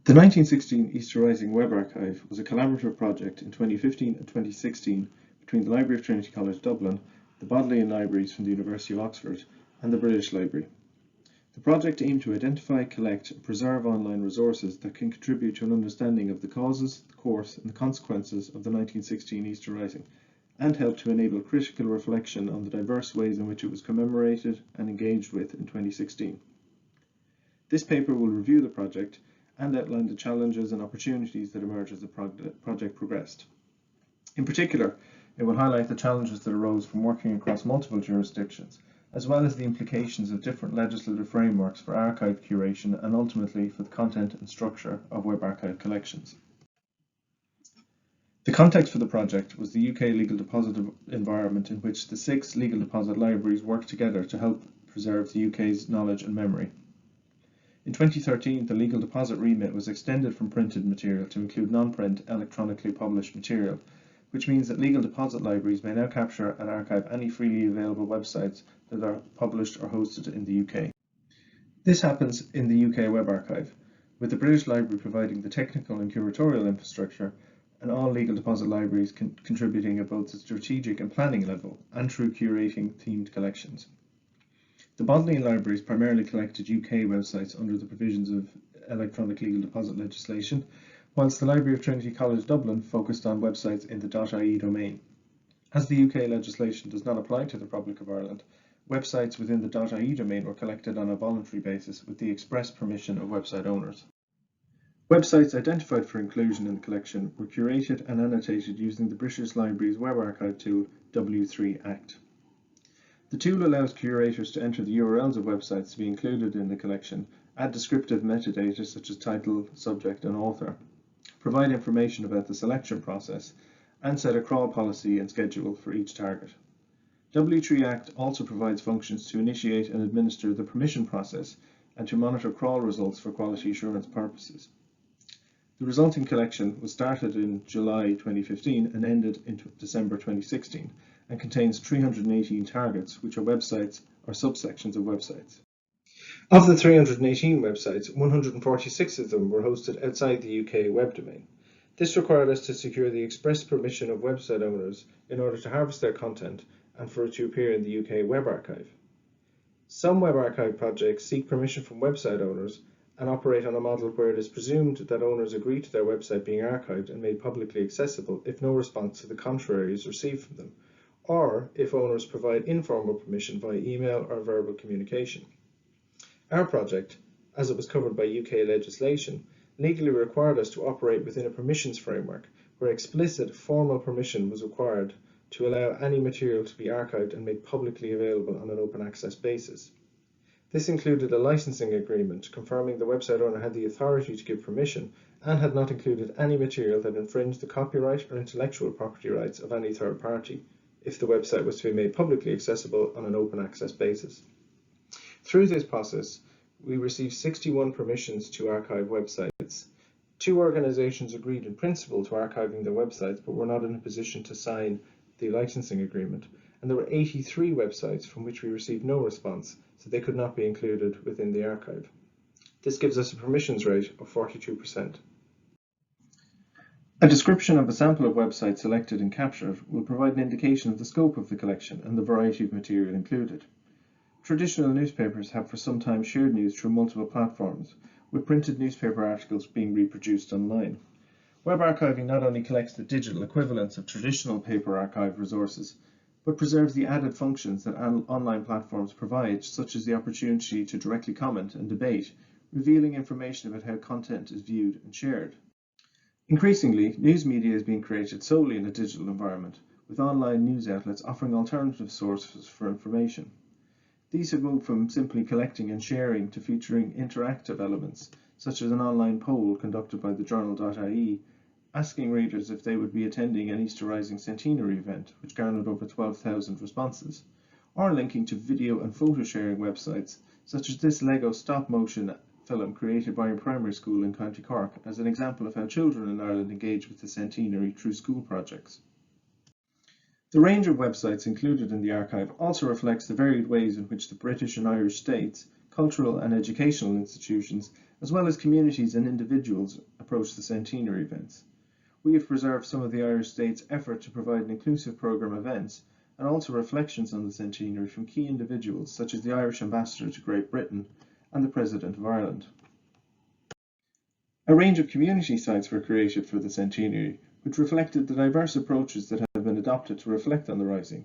The 1916 Easter Rising Web Archive was a collaborative project in 2015 and 2016 between the Library of Trinity College Dublin, the Bodleian Libraries from the University of Oxford, and the British Library. The project aimed to identify, collect, and preserve online resources that can contribute to an understanding of the causes, the course, and the consequences of the 1916 Easter Rising, and help to enable critical reflection on the diverse ways in which it was commemorated and engaged with in 2016. This paper will review the project and outline the challenges and opportunities that emerge as the project progressed. In particular, it will highlight the challenges that arose from working across multiple jurisdictions, as well as the implications of different legislative frameworks for archive curation and ultimately for the content and structure of web archive collections. The context for the project was the UK legal deposit environment in which the 6 legal deposit libraries worked together to help preserve the UK's knowledge and memory. In 2013, the legal deposit remit was extended from printed material to include non-print, electronically published material, which means that legal deposit libraries may now capture and archive any freely available websites that are published or hosted in the UK. This happens in the UK Web Archive, with the British Library providing the technical and curatorial infrastructure, and all legal deposit libraries contributing at both the strategic and planning level, and through curating themed collections. The Bodleian Libraries primarily collected UK websites under the provisions of electronic legal deposit legislation, whilst the Library of Trinity College Dublin focused on websites in the .ie domain. As the UK legislation does not apply to the Republic of Ireland, websites within the .ie domain were collected on a voluntary basis with the express permission of website owners. Websites identified for inclusion in the collection were curated and annotated using the British Library's web archive tool W3 Act. The tool allows curators to enter the URLs of websites to be included in the collection, add descriptive metadata such as title, subject, and author, provide information about the selection process, and set a crawl policy and schedule for each target. W3 Act also provides functions to initiate and administer the permission process and to monitor crawl results for quality assurance purposes. The resulting collection was started in July 2015 and ended in December 2016 and contains 318 targets, which are websites or subsections of websites. Of the 318 websites, 146 of them were hosted outside the UK web domain. This required us to secure the express permission of website owners in order to harvest their content and for it to appear in the UK Web Archive. Some Web Archive projects seek permission from website owners and operate on a model where it is presumed that owners agree to their website being archived and made publicly accessible if no response to the contrary is received from them, or if owners provide informal permission via email or verbal communication. Our project, as it was covered by UK legislation, legally required us to operate within a permissions framework where explicit formal permission was required to allow any material to be archived and made publicly available on an open access basis. This included a licensing agreement confirming the website owner had the authority to give permission and had not included any material that infringed the copyright or intellectual property rights of any third party, if the website was to be made publicly accessible on an open access basis. Through this process, we received 61 permissions to archive websites. 2 organisations agreed in principle to archiving their websites but were not in a position to sign the licensing agreement, and there were 83 websites from which we received no response, so they could not be included within the archive. This gives us a permissions rate of 42%. A description of a sample of websites selected and captured will provide an indication of the scope of the collection and the variety of material included. Traditional newspapers have for some time shared news through multiple platforms, with printed newspaper articles being reproduced online. Web archiving not only collects the digital equivalents of traditional paper archive resources, but preserves the added functions that online platforms provide, such as the opportunity to directly comment and debate, revealing information about how content is viewed and shared. Increasingly, news media is being created solely in a digital environment, with online news outlets offering alternative sources for information. These have moved from simply collecting and sharing to featuring interactive elements, such as an online poll conducted by the journal.ie, asking readers if they would be attending an Easter Rising centenary event, which garnered over 12,000 responses, or linking to video and photo sharing websites, such as this Lego stop-motion film created by a primary school in County Cork as an example of how children in Ireland engage with the centenary through school projects. The range of websites included in the archive also reflects the varied ways in which the British and Irish states, cultural and educational institutions, as well as communities and individuals approach the centenary events. We have preserved some of the Irish State's effort to provide an inclusive programme of events and also reflections on the centenary from key individuals such as the Irish Ambassador to Great Britain and the President of Ireland. A range of community sites were created for the centenary, which reflected the diverse approaches that have been adopted to reflect on the Rising.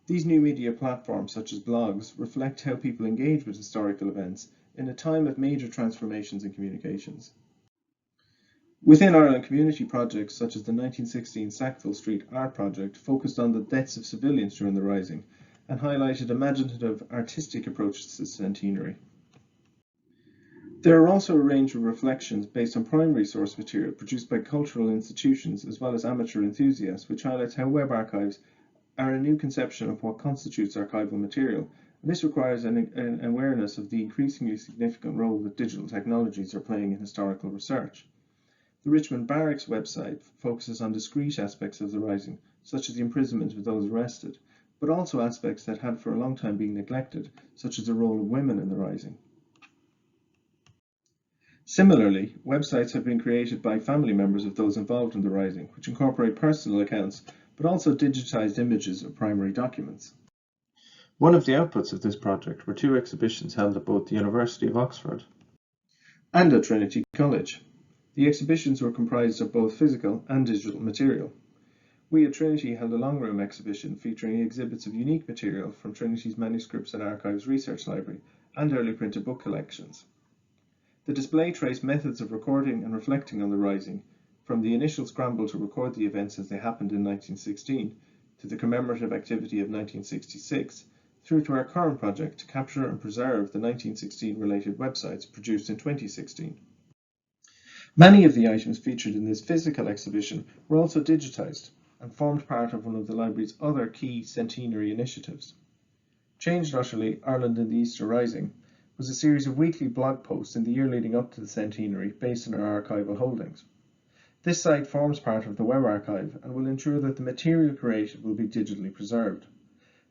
These new media platforms, such as blogs, reflect how people engage with historical events in a time of major transformations in communications. Within Ireland, community projects such as the 1916 Sackville Street Art Project focused on the deaths of civilians during the Rising and highlighted imaginative artistic approaches to the centenary. There are also a range of reflections based on primary source material produced by cultural institutions as well as amateur enthusiasts, which highlights how web archives are a new conception of what constitutes archival material. And this requires an awareness of the increasingly significant role that digital technologies are playing in historical research. The Richmond Barracks website focuses on discrete aspects of the Rising, such as the imprisonment of those arrested, but also aspects that had for a long time been neglected, such as the role of women in the Rising. Similarly, websites have been created by family members of those involved in the Rising, which incorporate personal accounts, but also digitized images of primary documents. One of the outputs of this project were two exhibitions held at both the University of Oxford and at Trinity College. The exhibitions were comprised of both physical and digital material. We at Trinity held a long room exhibition featuring exhibits of unique material from Trinity's Manuscripts and Archives Research Library and early printed book collections. The display traced methods of recording and reflecting on the Rising, from the initial scramble to record the events as they happened in 1916, to the commemorative activity of 1966, through to our current project to capture and preserve the 1916 related websites produced in 2016. Many of the items featured in this physical exhibition were also digitized and formed part of one of the library's other key centenary initiatives. Changed Utterly, Ireland in the Easter Rising was a series of weekly blog posts in the year leading up to the centenary based on our archival holdings. This site forms part of the web archive and will ensure that the material created will be digitally preserved.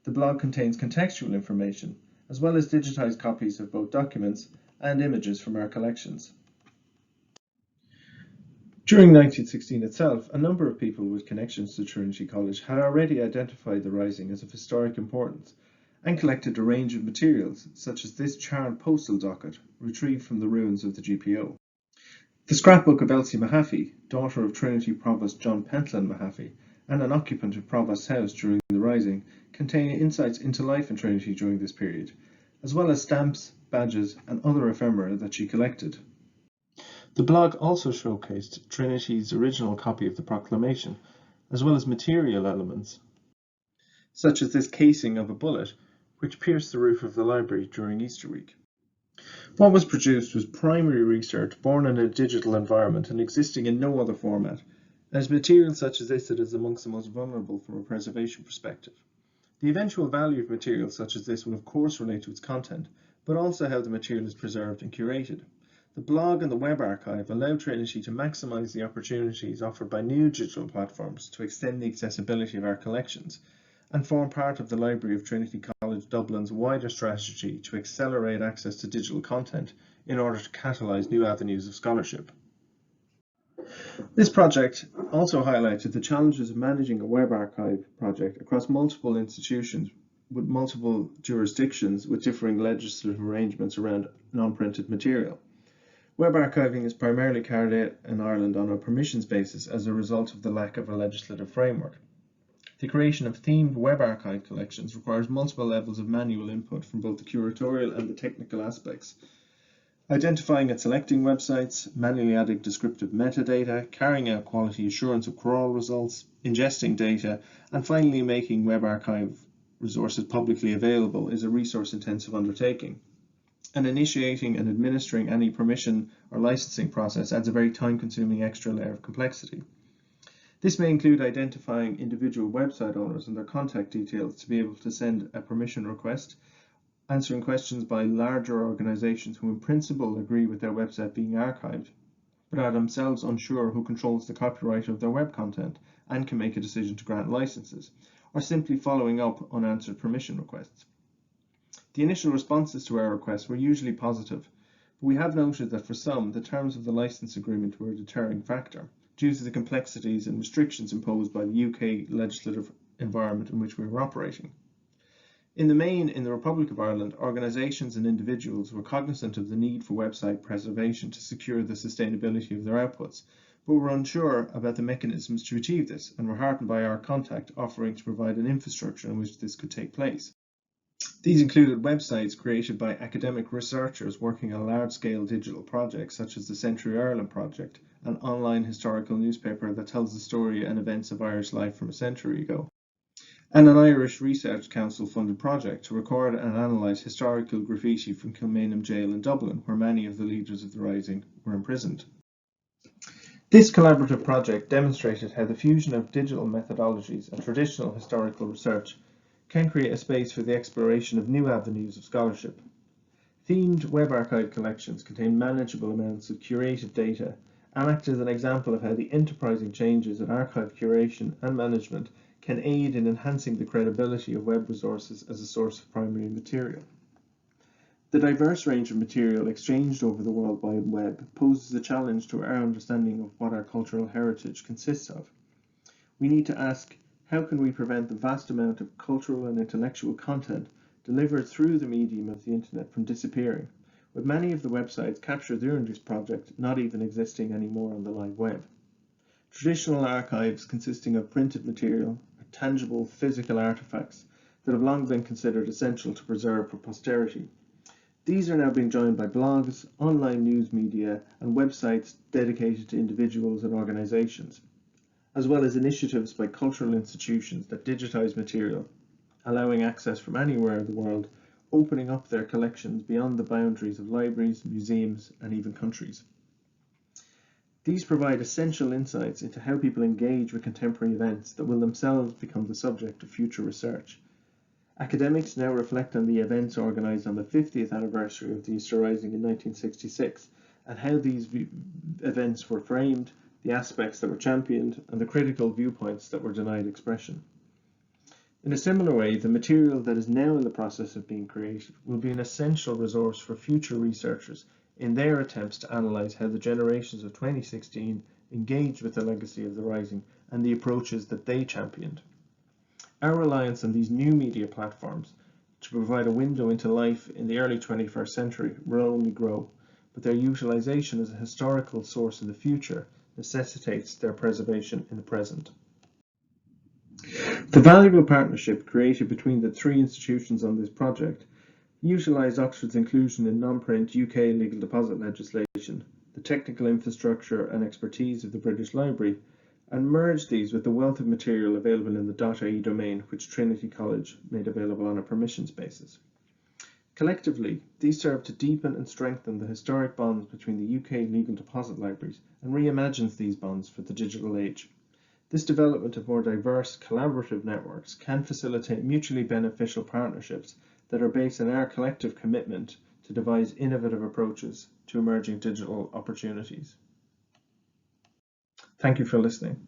The blog contains contextual information, as well as digitized copies of both documents and images from our collections. During 1916 itself, a number of people with connections to Trinity College had already identified the Rising as of historic importance and collected a range of materials, such as this charred postal docket retrieved from the ruins of the GPO. The scrapbook of Elsie Mahaffey, daughter of Trinity Provost John Pentland Mahaffey and an occupant of Provost's house during the Rising, contain insights into life in Trinity during this period, as well as stamps, badges and other ephemera that she collected. The blog also showcased Trinity's original copy of the proclamation, as well as material elements, such as this casing of a bullet, which pierced the roof of the library during Easter week. What was produced was primary research born in a digital environment and existing in no other format, and it's material such as this that is amongst the most vulnerable from a preservation perspective. The eventual value of material such as this will of course relate to its content, but also how the material is preserved and curated. The blog and the web archive allow Trinity to maximise the opportunities offered by new digital platforms to extend the accessibility of our collections, and form part of the Library of Trinity College Dublin's wider strategy to accelerate access to digital content in order to catalyse new avenues of scholarship. This project also highlighted the challenges of managing a web archive project across multiple institutions with multiple jurisdictions with differing legislative arrangements around non-printed material. Web archiving is primarily carried out in Ireland on a permissions basis as a result of the lack of a legislative framework. The creation of themed web archive collections requires multiple levels of manual input from both the curatorial and the technical aspects. Identifying and selecting websites, manually adding descriptive metadata, carrying out quality assurance of crawl results, ingesting data, and finally making web archive resources publicly available is a resource-intensive undertaking. And initiating and administering any permission or licensing process adds a very time-consuming extra layer of complexity. This may include identifying individual website owners and their contact details to be able to send a permission request, answering questions by larger organisations who in principle agree with their website being archived, but are themselves unsure who controls the copyright of their web content and can make a decision to grant licenses, or simply following up unanswered permission requests. The initial responses to our requests were usually positive, We have noted that for some, the terms of the licence agreement were a deterring factor, due to the complexities and restrictions imposed by the UK legislative environment in which we were operating. In the main, in the Republic of Ireland, organisations and individuals were cognizant of the need for website preservation to secure the sustainability of their outputs, but were unsure about the mechanisms to achieve this, and were heartened by our contact offering to provide an infrastructure in which this could take place. These included websites created by academic researchers working on large-scale digital projects such as the Century Ireland Project, an online historical newspaper that tells the story and events of Irish life from a century ago, and an Irish Research Council funded project to record and analyse historical graffiti from Maynooth jail in Dublin, where many of the leaders of the Rising were imprisoned. This collaborative project demonstrated how the fusion of digital methodologies and traditional historical research can create a space for the exploration of new avenues of scholarship. Themed web archive collections contain manageable amounts of curated data and act as an example of how the enterprising changes in archive curation and management can aid in enhancing the credibility of web resources as a source of primary material. The diverse range of material exchanged over the World Wide Web poses a challenge to our understanding of what our cultural heritage consists of. We need to ask, how can we prevent the vast amount of cultural and intellectual content delivered through the medium of the internet from disappearing, with many of the websites captured during this project not even existing anymore on the live web? Traditional archives consisting of printed material are tangible physical artifacts that have long been considered essential to preserve for posterity. These are now being joined by blogs, online news media, and websites dedicated to individuals and organisations, as well as initiatives by cultural institutions that digitise material, allowing access from anywhere in the world, opening up their collections beyond the boundaries of libraries, museums, and even countries. These provide essential insights into how people engage with contemporary events that will themselves become the subject of future research. Academics now reflect on the events organised on the 50th anniversary of the Easter Rising in 1966 and how these events were framed, the aspects that were championed, and the critical viewpoints that were denied expression. In a similar way, the material that is now in the process of being created will be an essential resource for future researchers in their attempts to analyse how the generations of 2016 engaged with the legacy of the Rising and the approaches that they championed. Our reliance on these new media platforms to provide a window into life in the early 21st century will only grow, but their utilisation as a historical source in the future necessitates their preservation in the present. The valuable partnership created between the three institutions on this project utilised Oxford's inclusion in non-print UK legal deposit legislation, the technical infrastructure and expertise of the British Library, and merged these with the wealth of material available in the .ie domain, which Trinity College made available on a permissions basis. Collectively, these serve to deepen and strengthen the historic bonds between the UK legal deposit libraries and reimagines these bonds for the digital age. This development of more diverse, collaborative networks can facilitate mutually beneficial partnerships that are based on our collective commitment to devise innovative approaches to emerging digital opportunities. Thank you for listening.